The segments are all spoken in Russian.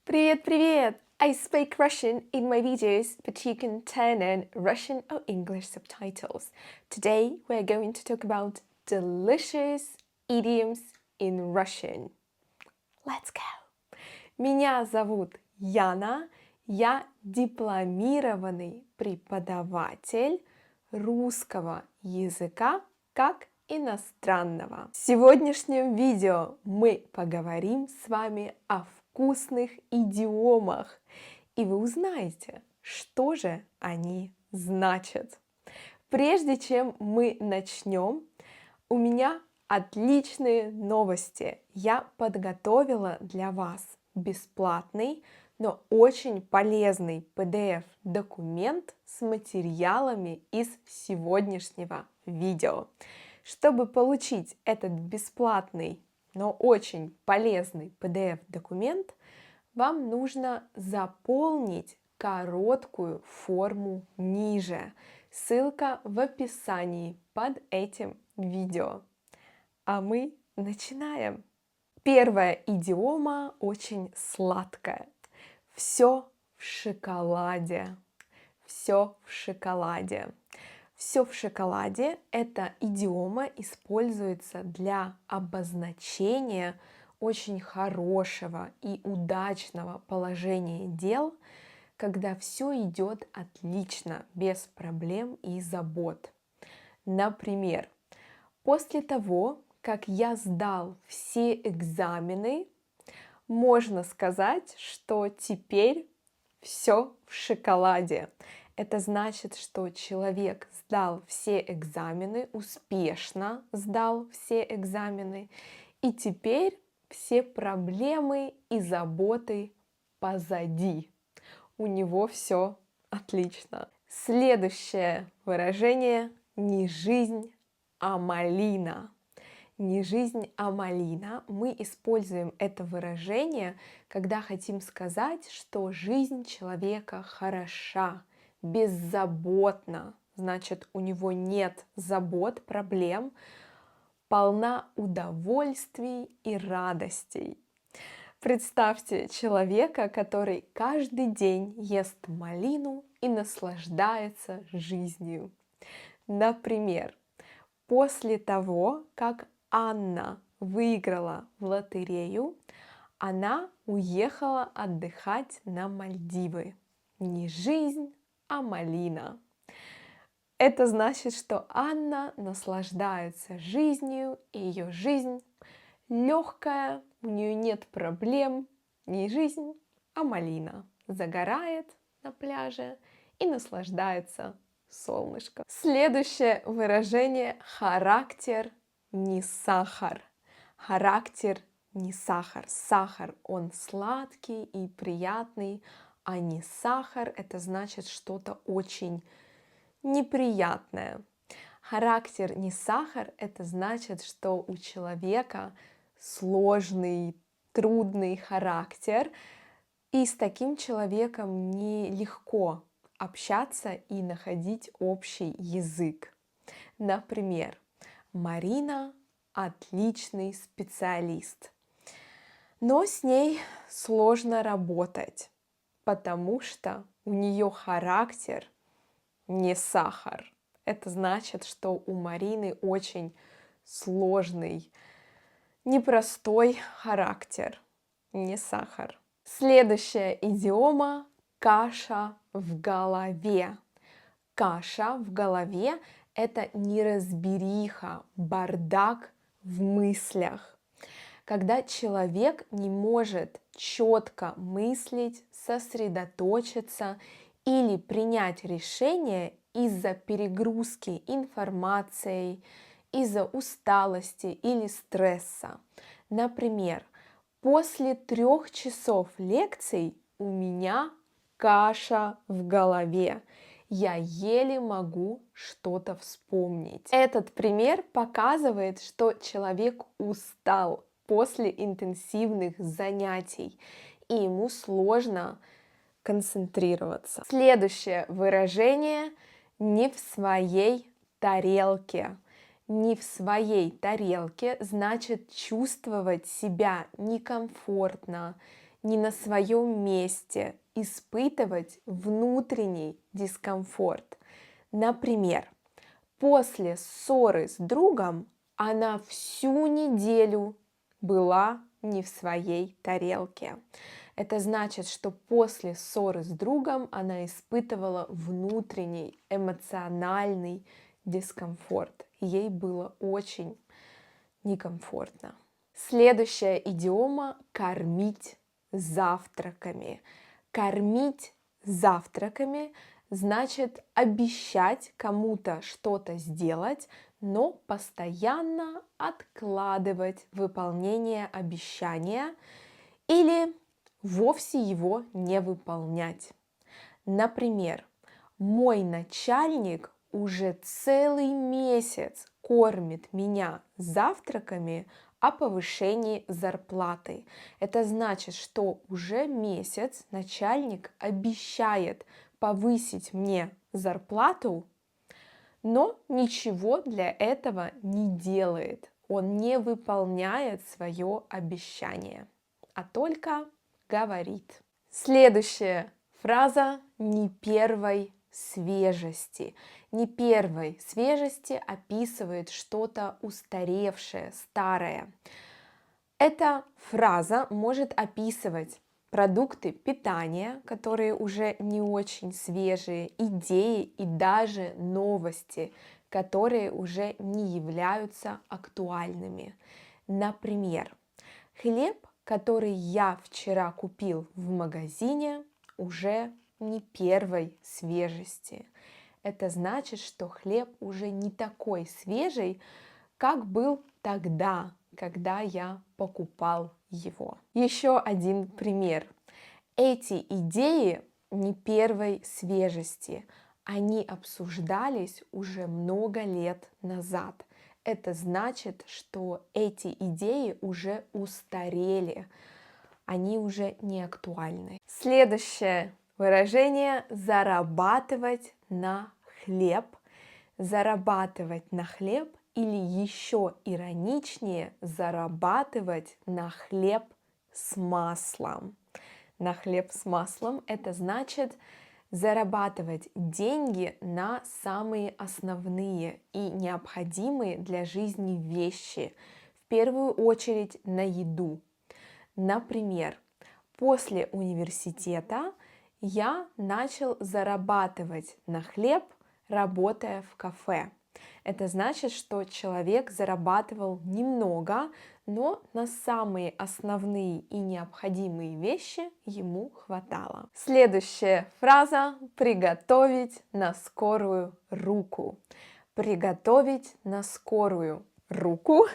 Привет, привет! I speak Russian in my videos, but you can turn on Russian or English subtitles. Today we're going to talk about delicious idioms in Russian. Let's go! Меня зовут Яна, я дипломированный преподаватель русского языка как иностранного. В сегодняшнем видео мы поговорим с вами о вкусных идиомах, и вы узнаете, что же они значат. Прежде чем мы начнем, у меня отличные новости. Я подготовила для вас бесплатный, но очень полезный PDF-документ с материалами из сегодняшнего видео. Чтобы получить этот бесплатный, но очень полезный PDF-документ, вам нужно заполнить короткую форму ниже. Ссылка в описании под этим видео. А мы начинаем. Первая идиома очень сладкая. Все в шоколаде. Все в шоколаде. Все в шоколаде – это идиома используется для обозначения очень хорошего и удачного положения дел, когда все идет отлично, без проблем и забот. Например, после того, как я сдал все экзамены, можно сказать, что теперь все в шоколаде. Это значит, что человек сдал все экзамены, успешно сдал все экзамены, и теперь все проблемы и заботы позади. У него все отлично. Следующее выражение – не жизнь, а малина. Не жизнь, а малина. Мы используем это выражение, когда хотим сказать, что жизнь человека хороша, беззаботна. Значит, у него нет забот, проблем, полна удовольствий и радостей. Представьте человека, который каждый день ест малину и наслаждается жизнью. Например, после того, как Анна выиграла в лотерею, она уехала отдыхать на Мальдивы. Не жизнь, а малина. Это значит, что Анна наслаждается жизнью, и ее жизнь легкая, у нее нет проблем. Не жизнь, а малина. Загорает на пляже и наслаждается солнышком. Следующее выражение – характер не сахар. Характер не сахар. Сахар, он сладкий и приятный, а не сахар – это значит что-то очень неприятное. Характер не сахар – это значит, что у человека сложный, трудный характер, и с таким человеком нелегко общаться и находить общий язык. Например, Марина – отличный специалист, но с ней сложно работать, потому что у нее характер не сахар. Это значит, что у Марины очень сложный, непростой характер, не сахар. Следующая идиома – каша в голове. Каша в голове – это неразбериха, бардак в мыслях. Когда человек не может четко мыслить, сосредоточиться или принять решение из-за перегрузки информацией, из-за усталости или стресса. Например, после 3 часов лекций у меня каша в голове. Я еле могу что-то вспомнить. Этот пример показывает, что человек устал после интенсивных занятий, и ему сложно концентрироваться. Следующее выражение – не в своей тарелке. Не в своей тарелке значит чувствовать себя некомфортно, не на своем месте, испытывать внутренний дискомфорт. Например, после ссоры с другом она всю неделю была не в своей тарелке. Это значит, что после ссоры с другом она испытывала внутренний эмоциональный дискомфорт. Ей было очень некомфортно. Следующая идиома – кормить завтраками. Кормить завтраками значит обещать кому-то что-то сделать, но постоянно откладывать выполнение обещания или вовсе его не выполнять. Например, мой начальник уже целый месяц кормит меня завтраками о повышении зарплаты. Это значит, что уже месяц начальник обещает повысить мне зарплату, но ничего для этого не делает. Он не выполняет свое обещание, а только говорит. Следующая фраза «не первой свежести». Не первой свежести описывает что-то устаревшее, старое. Эта фраза может описывать продукты питания, которые уже не очень свежие, идеи и даже новости, которые уже не являются актуальными. Например, хлеб, который я вчера купил в магазине, уже не первой свежести. Это значит, что хлеб уже не такой свежий, как был тогда, когда я покупал его. Еще один пример. Эти идеи не первой свежести. Они обсуждались уже много лет назад. Это значит, что эти идеи уже устарели. Они уже не актуальны. Следующее выражение – зарабатывать на хлеб. Зарабатывать на хлеб или еще ироничнее – зарабатывать на хлеб с маслом. На хлеб с маслом – это значит зарабатывать деньги на самые основные и необходимые для жизни вещи, в первую очередь на еду. Например, после университета я начал зарабатывать на хлеб, работая в кафе. Это значит, что человек зарабатывал немного, но на самые основные и необходимые вещи ему хватало. Следующая фраза – приготовить на скорую руку. Приготовить на скорую руку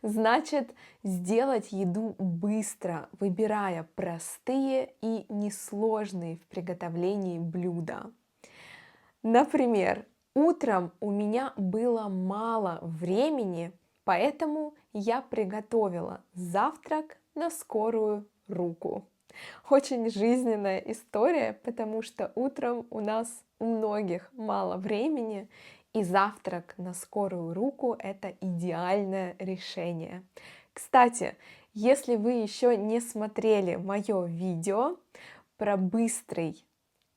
значит сделать еду быстро, выбирая простые и несложные в приготовлении блюда. Например, утром у меня было мало времени, поэтому я приготовила завтрак на скорую руку. Очень жизненная история, потому что утром у многих мало времени, и завтрак на скорую руку – это идеальное решение. Кстати, если вы еще не смотрели мое видео про быстрый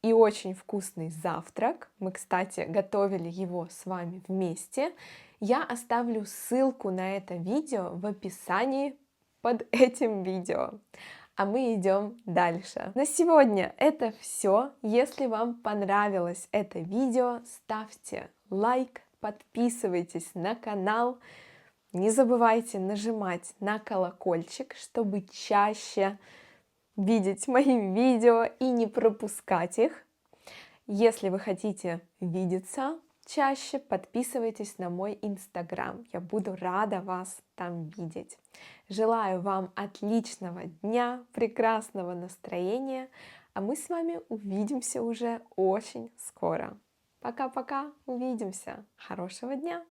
и очень вкусный завтрак, мы, кстати, готовили его с вами вместе, я оставлю ссылку на это видео в описании под этим видео. А мы идем дальше. На сегодня это все. Если вам понравилось это видео, ставьте лайк, подписывайтесь на канал. Не забывайте нажимать на колокольчик, чтобы чаще видеть мои видео и не пропускать их. Если вы хотите видеться чаще, подписывайтесь на мой инстаграм. Я буду рада вас там видеть. Желаю вам отличного дня, прекрасного настроения, а мы с вами увидимся уже очень скоро. Пока-пока, увидимся. Хорошего дня!